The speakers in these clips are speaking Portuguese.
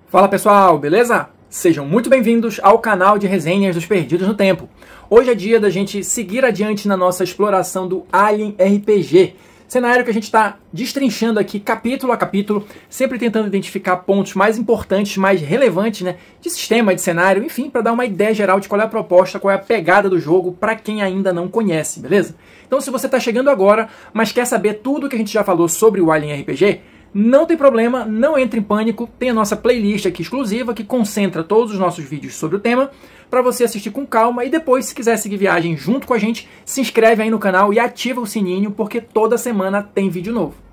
Fala pessoal, beleza? Sejam muito bem-vindos ao canal de resenhas dos Perdidos no Tempo. Hoje é dia da gente seguir adiante na nossa exploração do Alien RPG, cenário que a gente está destrinchando aqui capítulo a capítulo, sempre tentando identificar pontos mais importantes, mais relevantes, né, de sistema, de cenário, enfim, para dar uma ideia geral de qual é a proposta, qual é a pegada do jogo para quem ainda não conhece, beleza? Então se você está chegando agora, mas quer saber tudo o que a gente já falou sobre o Alien RPG, não tem problema, não entre em pânico, tem a nossa playlist aqui exclusiva que concentra todos os nossos vídeos sobre o tema para você assistir com calma e depois, se quiser seguir viagem junto com a gente, se inscreve aí no canal e ativa o sininho porque toda semana tem vídeo novo.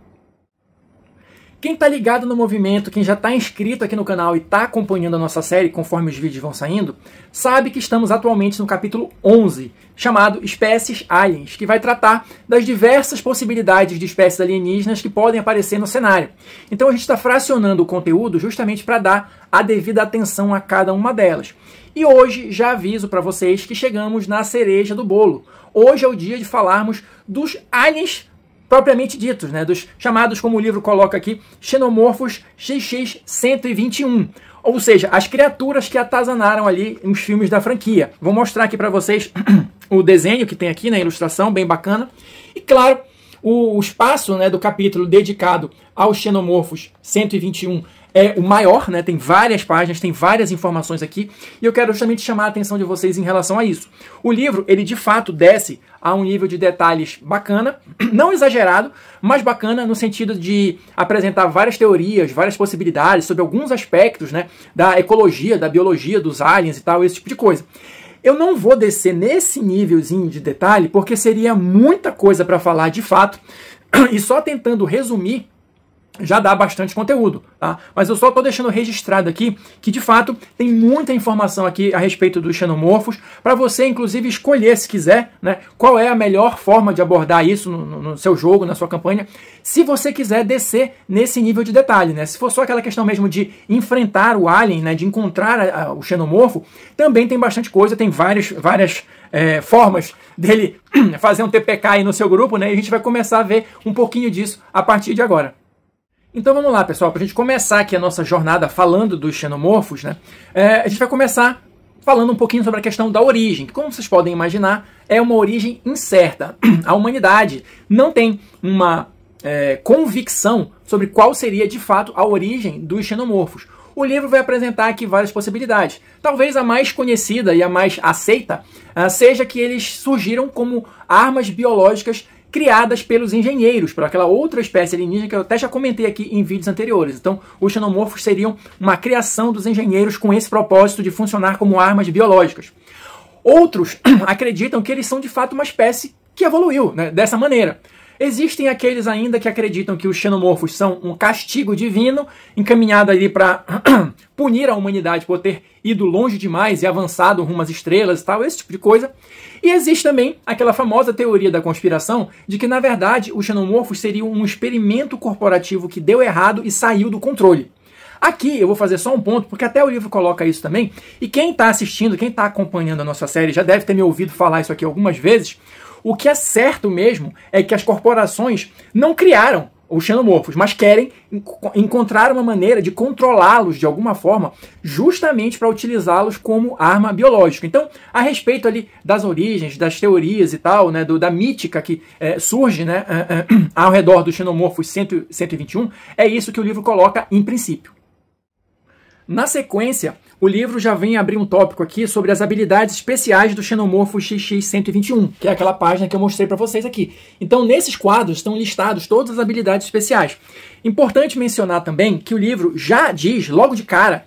Quem tá ligado no movimento, quem já tá inscrito aqui no canal e tá acompanhando a nossa série conforme os vídeos vão saindo, sabe que estamos atualmente no capítulo 11, chamado Espécies Aliens, que vai tratar das diversas possibilidades de espécies alienígenas que podem aparecer no cenário. Então a gente está fracionando o conteúdo justamente para dar a devida atenção a cada uma delas. E hoje já aviso para vocês que chegamos na cereja do bolo. Hoje é o dia de falarmos dos aliens propriamente ditos, né, dos chamados, como o livro coloca aqui, xenomorfos XX-121, ou seja, as criaturas que atazanaram ali nos filmes da franquia. Vou mostrar aqui para vocês o desenho que tem aqui na ilustração, bem bacana, e claro, o espaço, né, do capítulo dedicado aos xenomorfos 121 é o maior, né? Tem várias páginas, tem várias informações aqui, e eu quero justamente chamar a atenção de vocês em relação a isso. O livro, ele de fato desce a um nível de detalhes bacana, não exagerado, mas bacana no sentido de apresentar várias teorias, várias possibilidades sobre alguns aspectos, né, da ecologia, da biologia dos aliens e tal, esse tipo de coisa. Eu não vou descer nesse nívelzinho de detalhe, porque seria muita coisa para falar de fato, e só tentando resumir, já dá bastante conteúdo, tá? Mas eu só estou deixando registrado aqui que, de fato, tem muita informação aqui a respeito dos xenomorfos, para você, inclusive, escolher, se quiser, né, qual é a melhor forma de abordar isso no seu jogo, na sua campanha, se você quiser descer nesse nível de detalhe, né? Se for só aquela questão mesmo de enfrentar o alien, né, de encontrar o xenomorfo, também tem bastante coisa, tem várias formas dele fazer um TPK aí no seu grupo, né? E a gente vai começar a ver um pouquinho disso a partir de agora. Então vamos lá, pessoal, para a gente começar aqui a nossa jornada falando dos xenomorfos, né? A gente vai começar falando um pouquinho sobre a questão da origem, que, como vocês podem imaginar, é uma origem incerta. A humanidade não tem uma convicção sobre qual seria, de fato, a origem dos xenomorfos. O livro vai apresentar aqui várias possibilidades. Talvez a mais conhecida e a mais aceita seja que eles surgiram como armas biológicas criadas pelos engenheiros, por aquela outra espécie alienígena que eu até já comentei aqui em vídeos anteriores. Então, os xenomorfos seriam uma criação dos engenheiros com esse propósito de funcionar como armas biológicas. Outros acreditam que eles são de fato uma espécie que evoluiu, né, dessa maneira. Existem aqueles ainda que acreditam que os xenomorfos são um castigo divino, encaminhado ali para punir a humanidade por ter ido longe demais e avançado rumo às estrelas e tal, esse tipo de coisa. E existe também aquela famosa teoria da conspiração de que, na verdade, os xenomorfos seriam um experimento corporativo que deu errado e saiu do controle. Aqui eu vou fazer só um ponto, porque até o livro coloca isso também, e quem está assistindo, quem está acompanhando a nossa série já deve ter me ouvido falar isso aqui algumas vezes. O que é certo mesmo é que as corporações não criaram os xenomorfos, mas querem encontrar uma maneira de controlá-los de alguma forma, justamente para utilizá-los como arma biológica. Então, a respeito ali das origens, das teorias e tal, né, da mítica que surge, né, ao redor dos xenomorfos 121, é isso que o livro coloca em princípio. Na sequência, o livro já vem abrir um tópico aqui sobre as habilidades especiais do xenomorfo XX-121, que é aquela página que eu mostrei para vocês aqui. Então, nesses quadros estão listados todas as habilidades especiais. Importante mencionar também que o livro já diz, logo de cara,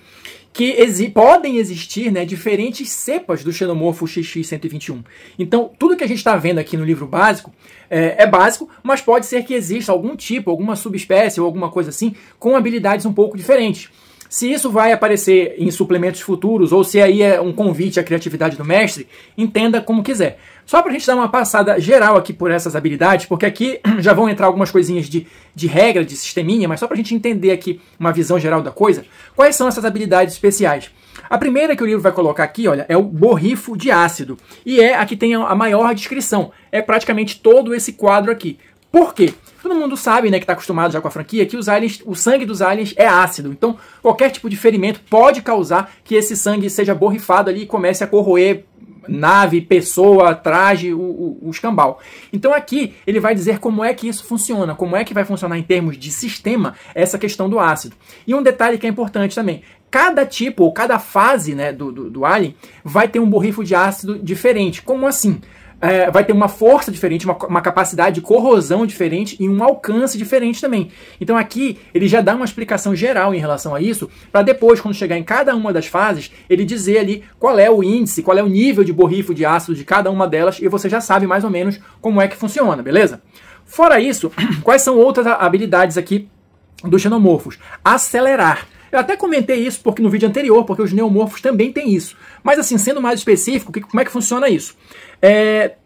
que podem existir, né, diferentes cepas do xenomorfo XX-121. Então, tudo que a gente está vendo aqui no livro básico é básico, mas pode ser que exista algum tipo, alguma subespécie ou alguma coisa assim, com habilidades um pouco diferentes. Se isso vai aparecer em suplementos futuros ou se aí é um convite à criatividade do mestre, entenda como quiser. Só para a gente dar uma passada geral aqui por essas habilidades, porque aqui já vão entrar algumas coisinhas de regra, de sisteminha, mas só para a gente entender aqui uma visão geral da coisa, quais são essas habilidades especiais? A primeira que o livro vai colocar aqui, olha, é o borrifo de ácido, e é a que tem a maior descrição. É praticamente todo esse quadro aqui. Por quê? Todo mundo sabe, né, que está acostumado já com a franquia, que os aliens, o sangue dos aliens é ácido. Então, qualquer tipo de ferimento pode causar que esse sangue seja borrifado ali e comece a corroer nave, pessoa, traje, o escambau. Então aqui ele vai dizer como é que isso funciona, como é que vai funcionar em termos de sistema essa questão do ácido. E um detalhe que é importante também, cada tipo ou cada fase, né, do alien vai ter um borrifo de ácido diferente. Como assim? Vai ter uma força diferente, uma capacidade de corrosão diferente e um alcance diferente também. Então aqui ele já dá uma explicação geral em relação a isso, para depois, quando chegar em cada uma das fases, ele dizer ali qual é o índice, qual é o nível de borrifo de ácido de cada uma delas, e você já sabe mais ou menos como é que funciona, beleza? Fora isso, quais são outras habilidades aqui dos xenomorfos? Acelerar. Eu até comentei isso porque no vídeo anterior, porque os neomorfos também têm isso. Mas assim, sendo mais específico, como é que funciona isso?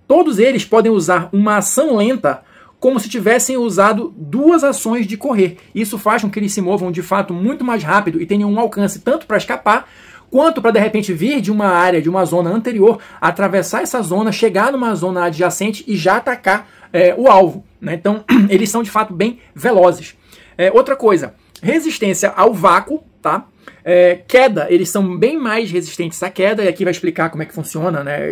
Todos eles podem usar uma ação lenta como se tivessem usado duas ações de correr. Isso faz com que eles se movam de fato muito mais rápido e tenham um alcance tanto para escapar, quanto para de repente vir de uma área, de uma zona anterior, atravessar essa zona, chegar numa zona adjacente e já atacar o alvo, né? Então eles são de fato bem velozes. Outra coisa, resistência ao vácuo, tá? Queda, eles são bem mais resistentes à queda, e aqui vai explicar como é que funciona, né?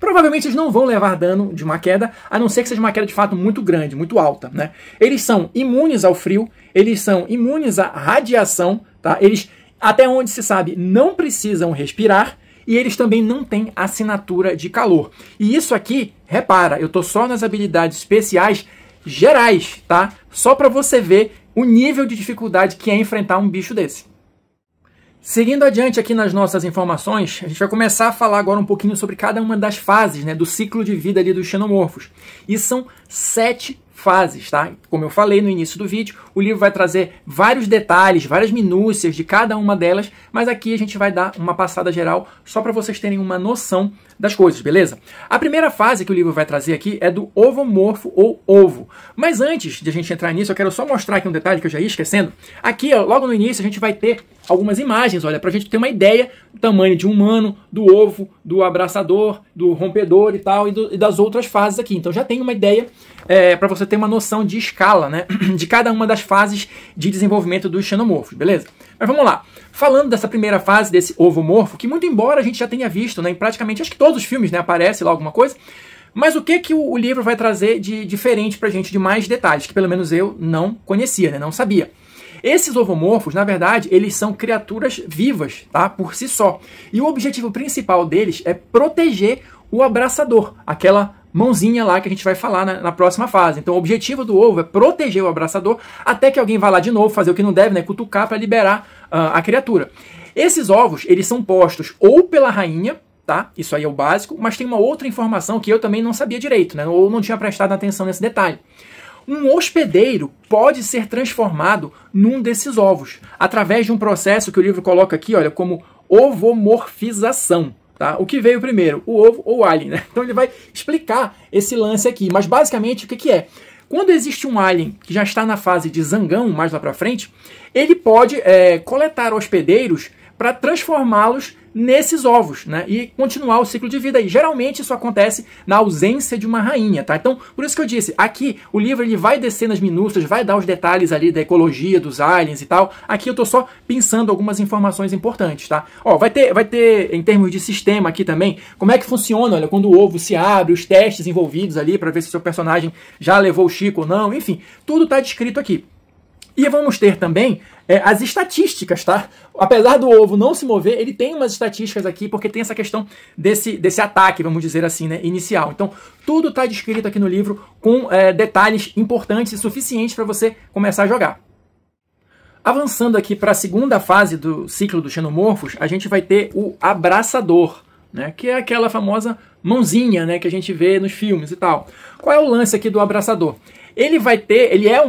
Provavelmente eles não vão levar dano de uma queda, a não ser que seja uma queda de fato muito grande, muito alta, né? Eles são imunes ao frio, eles são imunes à radiação, tá? Eles, até onde se sabe, não precisam respirar, e eles também não têm assinatura de calor. E isso aqui, repara, eu tô só nas habilidades especiais gerais, tá? Só para você ver o nível de dificuldade que é enfrentar um bicho desse. Seguindo adiante aqui nas nossas informações, a gente vai começar a falar agora um pouquinho sobre cada uma das fases, né, do ciclo de vida ali dos xenomorfos. E são 7 fases, tá? Como eu falei no início do vídeo, o livro vai trazer vários detalhes, várias minúcias de cada uma delas, mas aqui a gente vai dar uma passada geral só para vocês terem uma noção das coisas, beleza? A primeira fase que o livro vai trazer aqui é do ovomorfo ou ovo. Mas antes de a gente entrar nisso, eu quero só mostrar aqui um detalhe que eu já ia esquecendo. Aqui, ó, logo no início, a gente vai ter algumas imagens, olha, pra gente ter uma ideia do tamanho de um humano, do ovo, do abraçador, do rompedor e tal, e das outras fases aqui. Então já tem uma ideia para você ter uma noção de escala, né, de cada uma das fases de desenvolvimento dos xenomorfos, beleza? Mas vamos lá. Falando dessa primeira fase, desse ovomorfo, que muito embora a gente já tenha visto, né, em praticamente, acho que todos os filmes, né, aparece lá alguma coisa, mas o que o livro vai trazer de diferente pra gente, de mais detalhes, que pelo menos eu não conhecia, né, não sabia. Esses ovomorfos, na verdade, eles são criaturas vivas, tá, por si só. E o objetivo principal deles é proteger o abraçador, aquela mãozinha lá que a gente vai falar na próxima fase. Então o objetivo do ovo é proteger o abraçador até que alguém vá lá de novo, fazer o que não deve, né, cutucar para liberar a criatura. Esses ovos, eles são postos ou pela rainha, tá? Isso aí é o básico, mas tem uma outra informação que eu também não sabia direito, né, ou não tinha prestado atenção nesse detalhe. Um hospedeiro pode ser transformado num desses ovos, através de um processo que o livro coloca aqui, olha, como ovomorfização. Tá? O que veio primeiro, o ovo ou o alien, né? Então ele vai explicar esse lance aqui, mas basicamente o que é? Quando existe um alien que já está na fase de zangão, mais lá para frente, ele pode coletar hospedeiros para transformá-los nesses ovos, né? E continuar o ciclo de vida aí. Geralmente isso acontece na ausência de uma rainha, tá? Então, por isso que eu disse, aqui o livro ele vai descer nas minúcias, vai dar os detalhes ali da ecologia dos aliens e tal. Aqui eu tô só pensando algumas informações importantes, tá? Ó, vai ter em termos de sistema aqui também, como é que funciona, olha, quando o ovo se abre, os testes envolvidos ali para ver se o seu personagem já levou o Chico ou não, enfim, tudo tá descrito aqui. E vamos ter também as estatísticas, tá? Apesar do ovo não se mover, ele tem umas estatísticas aqui, porque tem essa questão desse ataque, vamos dizer assim, né, inicial. Então, tudo está descrito aqui no livro com detalhes importantes e suficientes para você começar a jogar. Avançando aqui para a segunda fase do ciclo dos xenomorfos, a gente vai ter o abraçador, né, que é aquela famosa mãozinha, né, que a gente vê nos filmes e tal. Qual é o lance aqui do abraçador? Ele é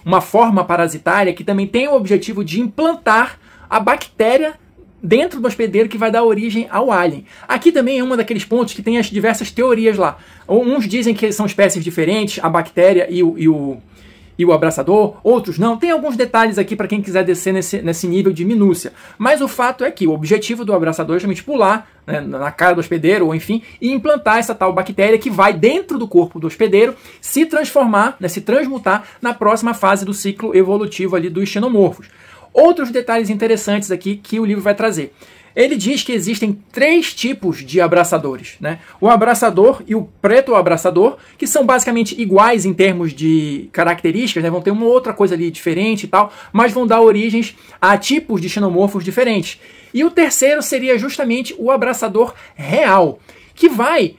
uma forma parasitária que também tem o objetivo de implantar a bactéria dentro do hospedeiro que vai dar origem ao alien. Aqui também é um daqueles pontos que tem as diversas teorias lá. Uns dizem que são espécies diferentes, a bactéria e e o abraçador, outros não. Tem alguns detalhes aqui para quem quiser descer nesse nível de minúcia. Mas o fato é que o objetivo do abraçador é justamente pular, né, na cara do hospedeiro, ou enfim, e implantar essa tal bactéria que vai dentro do corpo do hospedeiro se transformar, né, se transmutar na próxima fase do ciclo evolutivo ali dos xenomorfos. Outros detalhes interessantes aqui que o livro vai trazer. Ele diz que existem 3 tipos de abraçadores, né? O abraçador e o preto-abraçador, que são basicamente iguais em termos de características, né? Vão ter uma outra coisa ali diferente e tal, mas vão dar origens a tipos de xenomorfos diferentes. E o terceiro seria justamente o abraçador real, que vai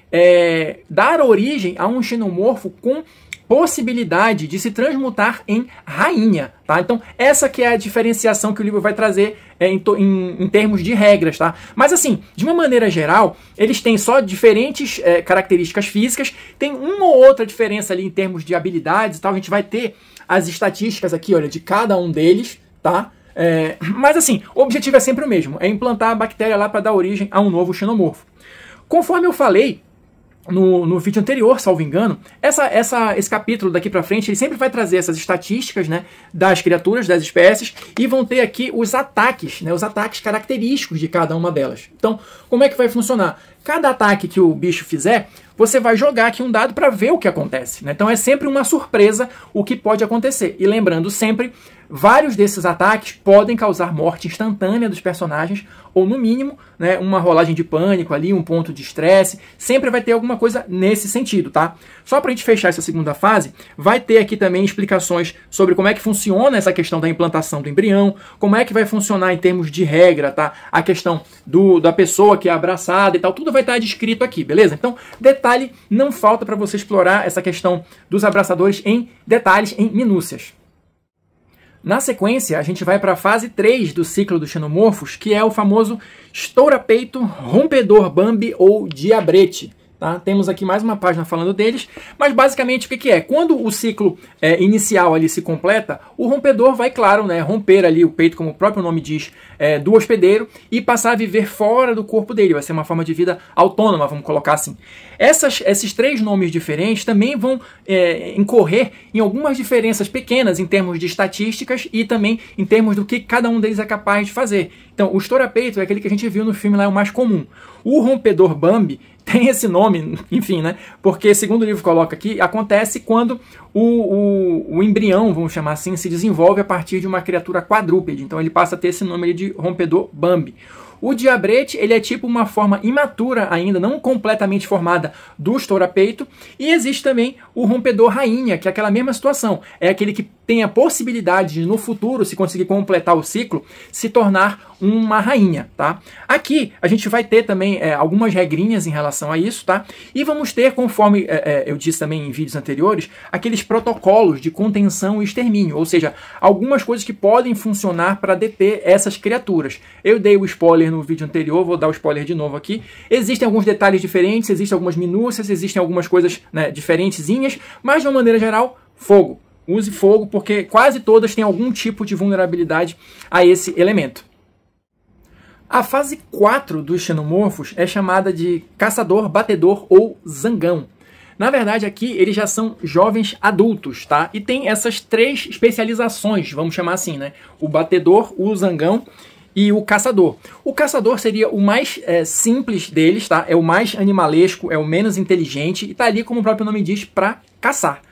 dar origem a um xenomorfo com possibilidade de se transmutar em rainha, tá? Então, essa que é a diferenciação que o livro vai trazer em termos de regras, tá? Mas assim, de uma maneira geral, eles têm só diferentes características físicas, tem uma ou outra diferença ali em termos de habilidades e tal, a gente vai ter as estatísticas aqui, olha, de cada um deles, tá? Mas assim, o objetivo é sempre o mesmo, é implantar a bactéria lá para dar origem a um novo xenomorfo. Conforme eu falei no vídeo anterior, salvo engano, esse capítulo daqui pra frente, ele sempre vai trazer essas estatísticas, né, das criaturas, das espécies, e vão ter aqui os ataques, né, os ataques característicos de cada uma delas. Então, como é que vai funcionar? Cada ataque que o bicho fizer, você vai jogar aqui um dado para ver o que acontece, né? Então é sempre uma surpresa o que pode acontecer. E lembrando sempre, vários desses ataques podem causar morte instantânea dos personagens, ou no mínimo, né, uma rolagem de pânico ali, um ponto de estresse. Sempre vai ter alguma coisa nesse sentido, tá? Só para a gente fechar essa segunda fase, vai ter aqui também explicações sobre como é que funciona essa questão da implantação do embrião, como é que vai funcionar em termos de regra, tá? A questão da pessoa que é abraçada e tal, tudo vai estar descrito aqui, beleza? Então, detalhe não falta para você explorar essa questão dos abraçadores em detalhes, em minúcias. Na sequência, a gente vai para a fase 3 do ciclo dos xenomorfos, que é o famoso estoura-peito, rompedor Bambi ou diabrete. Tá? Temos aqui mais uma página falando deles, mas basicamente o que é? Quando o ciclo inicial ali se completa, o rompedor vai, claro, né, romper ali o peito, como o próprio nome diz, do hospedeiro e passar a viver fora do corpo dele. Vai ser uma forma de vida autônoma, vamos colocar assim. Esses 3 nomes diferentes também vão incorrer em algumas diferenças pequenas em termos de estatísticas e também em termos do que cada um deles é capaz de fazer. Então, o estoura-peito é aquele que a gente viu no filme lá, é o mais comum. O rompedor Bambi tem esse nome, enfim, né? Porque, segundo o livro coloca aqui, acontece quando o embrião, vamos chamar assim, se desenvolve a partir de uma criatura quadrúpede. Então ele passa a ter esse nome de rompedor Bambi. O diabrete, ele é tipo uma forma imatura ainda, não completamente formada do estoura-peito. E existe também o rompedor rainha, que é aquela mesma situação. É aquele que tem a possibilidade de, no futuro, se conseguir completar o ciclo, se tornar uma rainha, tá? Aqui a gente vai ter também algumas regrinhas em relação a isso, tá? E vamos ter, conforme eu disse também em vídeos anteriores, aqueles protocolos de contenção e extermínio, ou seja, algumas coisas que podem funcionar para deter essas criaturas. Eu dei o spoiler no vídeo anterior, vou dar o spoiler de novo aqui. Existem alguns detalhes diferentes, existem algumas minúcias, existem algumas coisas, né, diferentezinhas, mas de uma maneira geral, fogo. Use fogo, porque quase todas têm algum tipo de vulnerabilidade a esse elemento. A fase 4 dos xenomorfos é chamada de caçador, batedor ou zangão. Na verdade, aqui eles já são jovens adultos, tá? E tem essas 3 especializações, vamos chamar assim, né? O batedor, o zangão e o caçador. O caçador seria o mais simples deles, tá? É o mais animalesco, é o menos inteligente e tá ali, como o próprio nome diz, para caçar.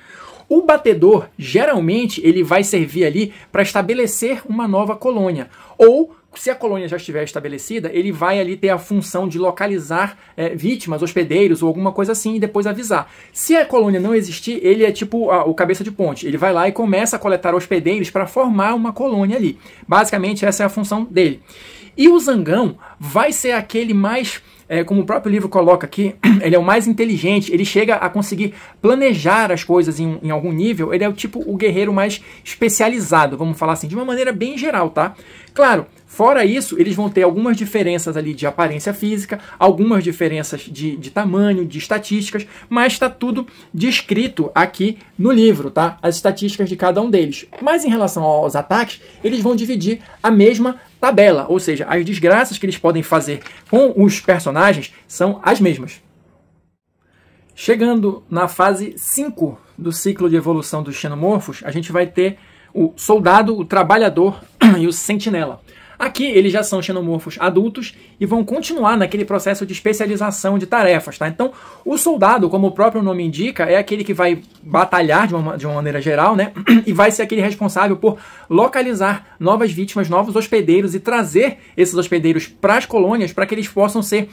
O batedor, geralmente, ele vai servir ali para estabelecer uma nova colônia. Ou, se a colônia já estiver estabelecida, ele vai ali ter a função de localizar vítimas, hospedeiros ou alguma coisa assim e depois avisar. Se a colônia não existir, ele é tipo o cabeça de ponte. Ele vai lá e começa a coletar hospedeiros para formar uma colônia ali. Basicamente, essa é a função dele. E o zangão vai ser aquele mais... como o próprio livro coloca aqui, ele é o mais inteligente, ele chega a conseguir planejar as coisas em algum nível, ele é o guerreiro mais especializado, vamos falar assim, de uma maneira bem geral, tá? Claro, fora isso, eles vão ter algumas diferenças ali de aparência física, algumas diferenças de tamanho, de estatísticas, mas está tudo descrito aqui no livro, tá? As estatísticas de cada um deles. Mas em relação aos ataques, eles vão dividir a mesma tabela, ou seja, as desgraças que eles podem fazer com os personagens são as mesmas. Chegando na fase 5 do ciclo de evolução dos xenomorfos, a gente vai ter o soldado, o trabalhador e o sentinela. Aqui eles já são xenomorfos adultos e vão continuar naquele processo de especialização de tarefas, tá? Então, o soldado, como o próprio nome indica, é aquele que vai batalhar de uma maneira geral, né? E vai ser aquele responsável por localizar novas vítimas, novos hospedeiros e trazer esses hospedeiros para as colônias para que eles possam ser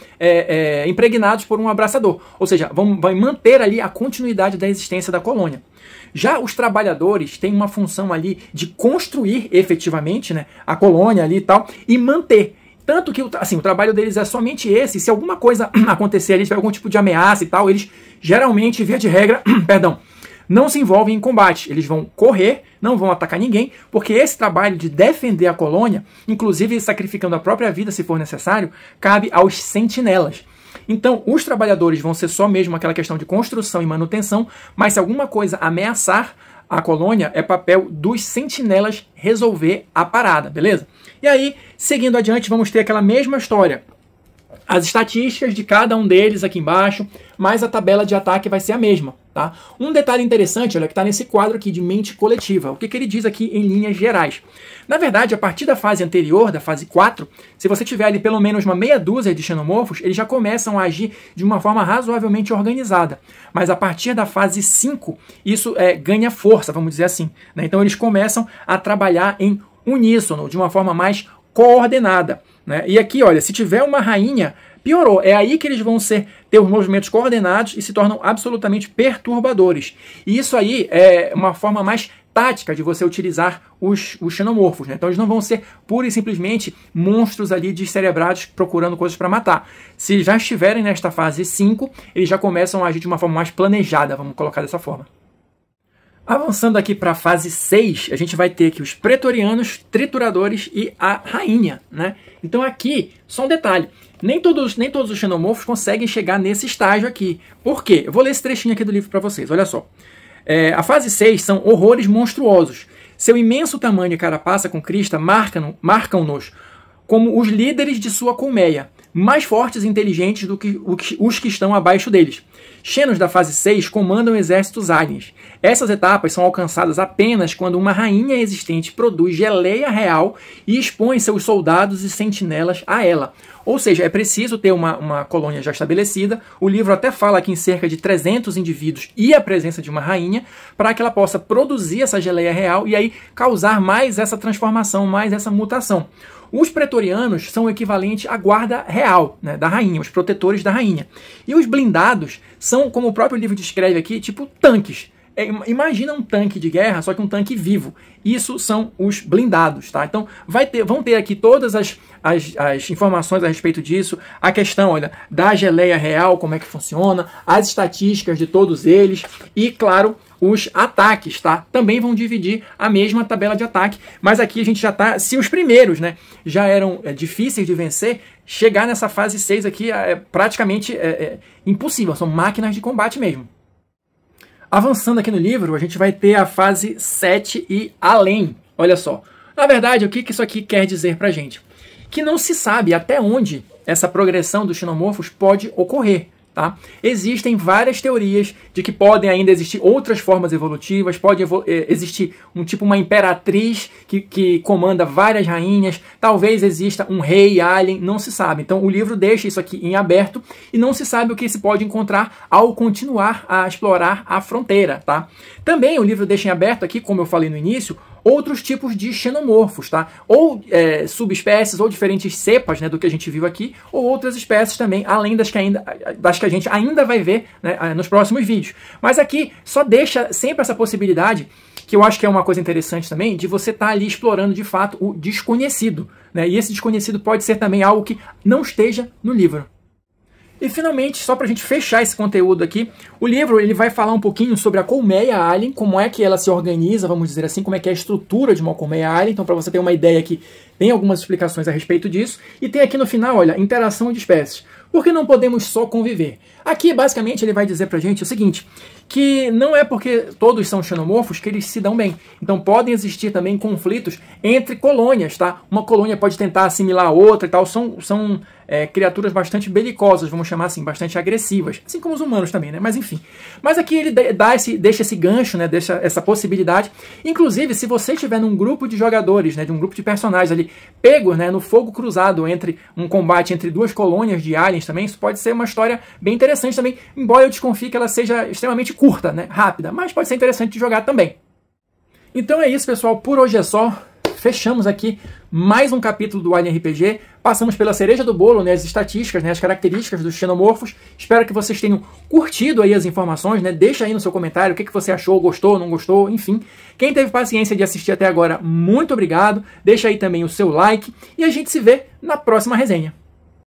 impregnados por um abraçador. Ou seja, vai manter ali a continuidade da existência da colônia. Já os trabalhadores têm uma função ali de construir efetivamente, né, a colônia ali e tal, e manter. Tanto que assim, o trabalho deles é somente esse. Se alguma coisa acontecer ali, se tiver algum tipo de ameaça e tal, eles geralmente, via de regra, perdão, não se envolvem em combate. Eles vão correr, não vão atacar ninguém, porque esse trabalho de defender a colônia, inclusive sacrificando a própria vida se for necessário, cabe aos sentinelas. Então, os trabalhadores vão ser só mesmo aquela questão de construção e manutenção, mas se alguma coisa ameaçar a colônia, é papel dos sentinelas resolver a parada, beleza? E aí, seguindo adiante, vamos ter aquela mesma história. As estatísticas de cada um deles aqui embaixo, mas a tabela de ataque vai ser a mesma, tá? Um detalhe interessante, olha, que está nesse quadro aqui de mente coletiva. O que ele diz aqui em linhas gerais? Na verdade, a partir da fase anterior, da fase 4, se você tiver ali pelo menos uma meia dúzia de xenomorfos, eles já começam a agir de uma forma razoavelmente organizada. Mas a partir da fase 5, isso ganha força, vamos dizer assim, né? Então eles começam a trabalhar em uníssono, de uma forma mais coordenada, né? E aqui, olha, se tiver uma rainha, piorou. É aí que eles vão ter os movimentos coordenados e se tornam absolutamente perturbadores. E isso aí é uma forma mais tática de você utilizar os xenomorfos, né? Então eles não vão ser pura e simplesmente monstros ali descerebrados procurando coisas para matar. Se já estiverem nesta fase 5, eles já começam a agir de uma forma mais planejada, vamos colocar dessa forma. Avançando aqui para a fase 6, a gente vai ter aqui os pretorianos, trituradores e a rainha, né? Então aqui, só um detalhe, nem todos os xenomorfos conseguem chegar nesse estágio aqui. Por quê? Eu vou ler esse trechinho aqui do livro para vocês, olha só. A fase 6 são horrores monstruosos. Seu imenso tamanho e carapaça com crista marcam-nos como os líderes de sua colmeia, mais fortes e inteligentes do que os que estão abaixo deles. Xenos da fase 6 comandam exércitos aliens. Essas etapas são alcançadas apenas quando uma rainha existente produz geleia real e expõe seus soldados e sentinelas a ela. Ou seja, é preciso ter uma colônia já estabelecida. O livro até fala aqui em cerca de 300 indivíduos e a presença de uma rainha, para que ela possa produzir essa geleia real e aí causar mais essa transformação, mais essa mutação. Os pretorianos são o equivalente à guarda real, né, da rainha, os protetores da rainha. E os blindados são, como o próprio livro descreve aqui, tipo tanques. Imagina um tanque de guerra, só que um tanque vivo. Isso são os blindados, tá? Então vão ter aqui todas as informações a respeito disso, a questão, olha, da geleia real, como é que funciona, as estatísticas de todos eles e, claro, os ataques, tá? Também vão dividir a mesma tabela de ataque, mas aqui a gente já tá, se os primeiros, né, já eram difíceis de vencer, chegar nessa fase 6 aqui é praticamente impossível, são máquinas de combate mesmo. Avançando aqui no livro, a gente vai ter a fase 7 e além. Olha só. Na verdade, o que isso aqui quer dizer pra gente? Que não se sabe até onde essa progressão dos xenomorfos pode ocorrer. Tá? Existem várias teorias de que podem ainda existir outras formas evolutivas, pode existir uma imperatriz que comanda várias rainhas, talvez exista um rei alien, não se sabe. Então o livro deixa isso aqui em aberto e não se sabe o que se pode encontrar ao continuar a explorar a fronteira. Tá? Também o livro deixa em aberto aqui, como eu falei no início, outros tipos de xenomorfos, tá? Ou subespécies, ou diferentes cepas, né, do que a gente viu aqui, ou outras espécies também, além das que a gente ainda vai ver, né, nos próximos vídeos. Mas aqui só deixa sempre essa possibilidade, que eu acho que é uma coisa interessante também, de você estar ali explorando de fato o desconhecido, né? E esse desconhecido pode ser também algo que não esteja no livro. E finalmente, só para a gente fechar esse conteúdo aqui, o livro ele vai falar um pouquinho sobre a colmeia alien, como é que ela se organiza, vamos dizer assim, como é que é a estrutura de uma colmeia alien. Então, para você ter uma ideia aqui, tem algumas explicações a respeito disso. E tem aqui no final, olha, interação de espécies. Porque não podemos só conviver. Aqui, basicamente, ele vai dizer pra gente o seguinte, que não é porque todos são xenomorfos que eles se dão bem. Então podem existir também conflitos entre colônias, tá? Uma colônia pode tentar assimilar a outra e tal. São criaturas bastante belicosas, vamos chamar assim, bastante agressivas. Assim como os humanos também, né? Mas enfim. Mas aqui ele deixa esse gancho, né? Deixa essa possibilidade. Inclusive, se você estiver num grupo de jogadores, né? De um grupo de personagens ali, pegos, né? No fogo cruzado entre um combate entre duas colônias de aliens também, isso pode ser uma história bem interessante também, embora eu desconfie que ela seja extremamente curta, né? Rápida, mas pode ser interessante de jogar também. Então é isso, pessoal. Por hoje é só. Fechamos aqui mais um capítulo do Alien RPG. Passamos pela cereja do bolo, né, as estatísticas, né, as características dos xenomorfos. Espero que vocês tenham curtido aí as informações, né? Deixa aí no seu comentário o que você achou, gostou, não gostou, enfim. Quem teve paciência de assistir até agora, muito obrigado. Deixa aí também o seu like e a gente se vê na próxima resenha.